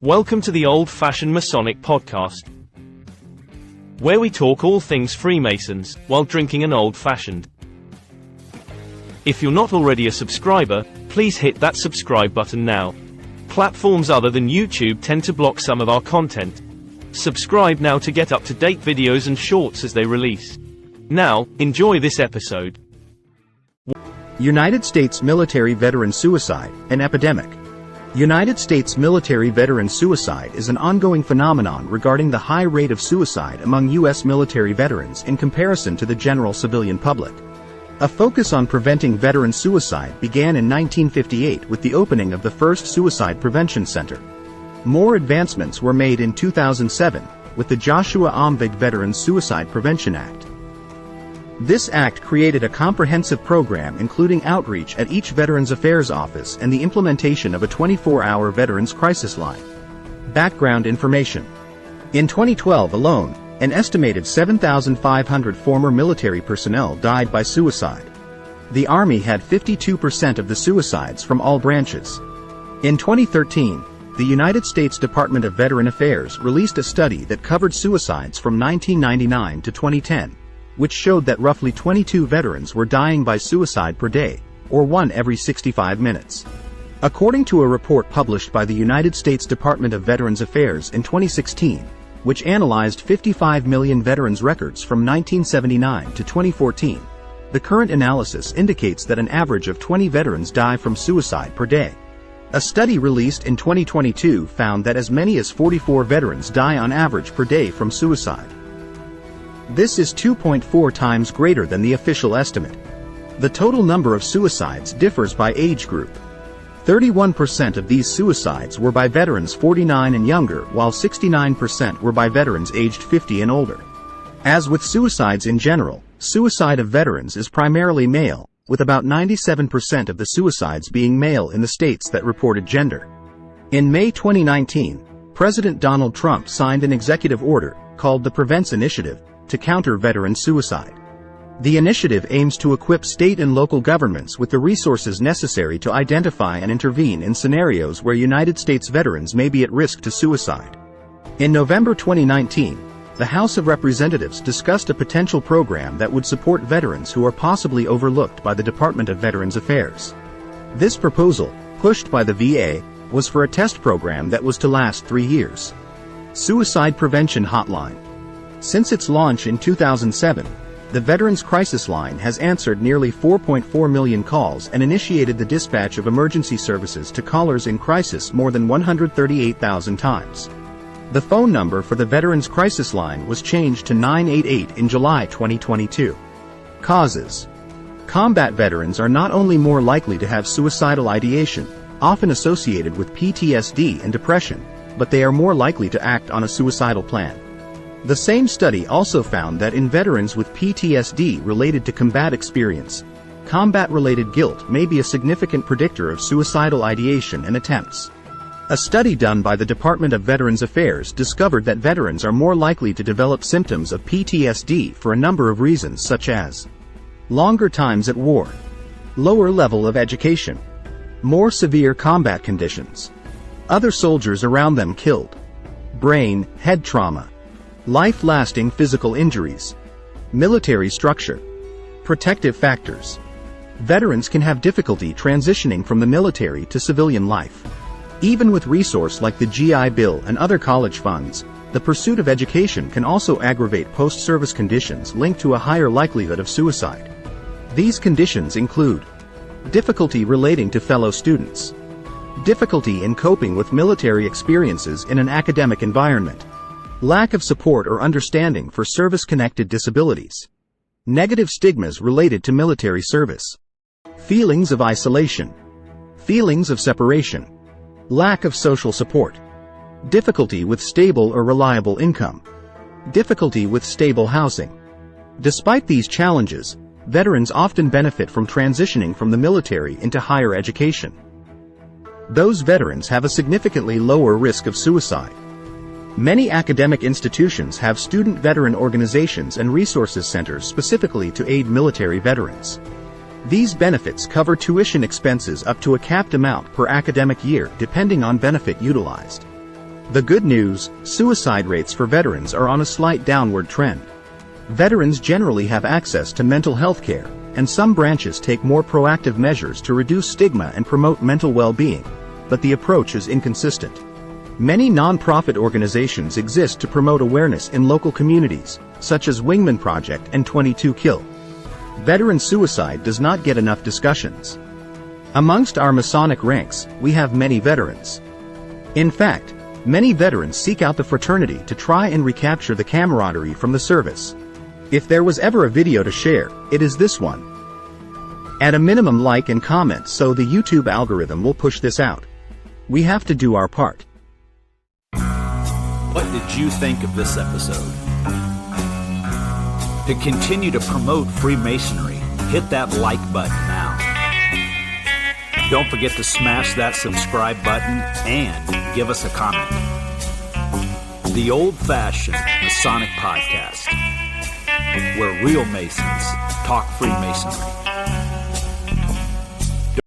Welcome to the Old-Fashioned Masonic podcast, where we talk all things Freemasons, while drinking an old-fashioned. If you're not already a subscriber, please hit that subscribe button now. Platforms other than YouTube tend to block some of our content. Subscribe now to get up-to-date videos and shorts as they release. Now, enjoy this episode. United States military veteran suicide, an epidemic. United States military veteran suicide is an ongoing phenomenon regarding the high rate of suicide among U.S. military veterans in comparison to the general civilian public. A focus on preventing veteran suicide began in 1958 with the opening of the first Suicide Prevention Center. More advancements were made in 2007 with the Joshua Omvig Veterans Suicide Prevention Act. This act created a comprehensive program including outreach at each Veterans Affairs office and the implementation of a 24-hour Veterans Crisis Line. Background information. In 2012 alone, an estimated 7,500 former military personnel died by suicide. The Army had 52% of the suicides from all branches. In 2013, the United States Department of Veteran Affairs released a study that covered suicides from 1999 to 2010. Which showed that roughly 22 veterans were dying by suicide per day, or one every 65 minutes. According to a report published by the United States Department of Veterans Affairs in 2016, which analyzed 55 million veterans' records from 1979 to 2014, the current analysis indicates that an average of 20 veterans die from suicide per day. A study released in 2022 found that as many as 44 veterans die on average per day from suicide. This is 2.4 times greater than the official estimate. The total number of suicides differs by age group. 31% of these suicides were by veterans 49 and younger, while 69% were by veterans aged 50 and older. As with suicides in general, suicide of veterans is primarily male, with about 97% of the suicides being male in the states that reported gender. In May 2019, President Donald Trump signed an executive order, called the Prevents Initiative, to counter veteran suicide. The initiative aims to equip state and local governments with the resources necessary to identify and intervene in scenarios where United States veterans may be at risk to suicide. In November 2019, the House of Representatives discussed a potential program that would support veterans who are possibly overlooked by the Department of Veterans Affairs. This proposal, pushed by the VA, was for a test program that was to last 3 years. Suicide Prevention Hotline. Since its launch in 2007, the Veterans Crisis Line has answered nearly 4.4 million calls and initiated the dispatch of emergency services to callers in crisis more than 138,000 times. The phone number for the Veterans Crisis Line was changed to 988 in July 2022. Causes. Combat veterans are not only more likely to have suicidal ideation, often associated with PTSD and depression, but they are more likely to act on a suicidal plan. The same study also found that in veterans with PTSD related to combat experience, combat-related guilt may be a significant predictor of suicidal ideation and attempts. A study done by the Department of Veterans Affairs discovered that veterans are more likely to develop symptoms of PTSD for a number of reasons such as longer times at war, lower level of education, more severe combat conditions, other soldiers around them killed, brain, head trauma, life-lasting physical injuries, military structure, protective factors. Veterans can have difficulty transitioning from the military to civilian life. Even with resources like the GI Bill and other college funds, the pursuit of education can also aggravate post-service conditions linked to a higher likelihood of suicide. These conditions include difficulty relating to fellow students, difficulty in coping with military experiences in an academic environment, lack of support or understanding for service-connected disabilities, negative stigmas related to military service, feelings of isolation, feelings of separation, lack of social support, difficulty with stable or reliable income, difficulty with stable housing. Despite these challenges, veterans often benefit from transitioning from the military into higher education. Those veterans have a significantly lower risk of suicide. Many academic institutions have student veteran organizations and resources centers specifically to aid military veterans. These benefits cover tuition expenses up to a capped amount per academic year depending on benefit utilized. The good news, suicide rates for veterans are on a slight downward trend. Veterans generally have access to mental health care, and some branches take more proactive measures to reduce stigma and promote mental well-being, but the approach is inconsistent. Many non-profit organizations exist to promote awareness in local communities, such as Wingman Project and 22 Kill. Veteran suicide does not get enough discussions. Amongst our Masonic ranks, we have many veterans. In fact, many veterans seek out the fraternity to try and recapture the camaraderie from the service. If there was ever a video to share, it is this one. At a minimum, like and comment so the YouTube algorithm will push this out. We have to do our part. What did you think of this episode? To continue to promote Freemasonry, hit that like button now. Don't forget to smash that subscribe button and give us a comment. The Old-Fashioned Masonic Podcast, where real Masons talk Freemasonry.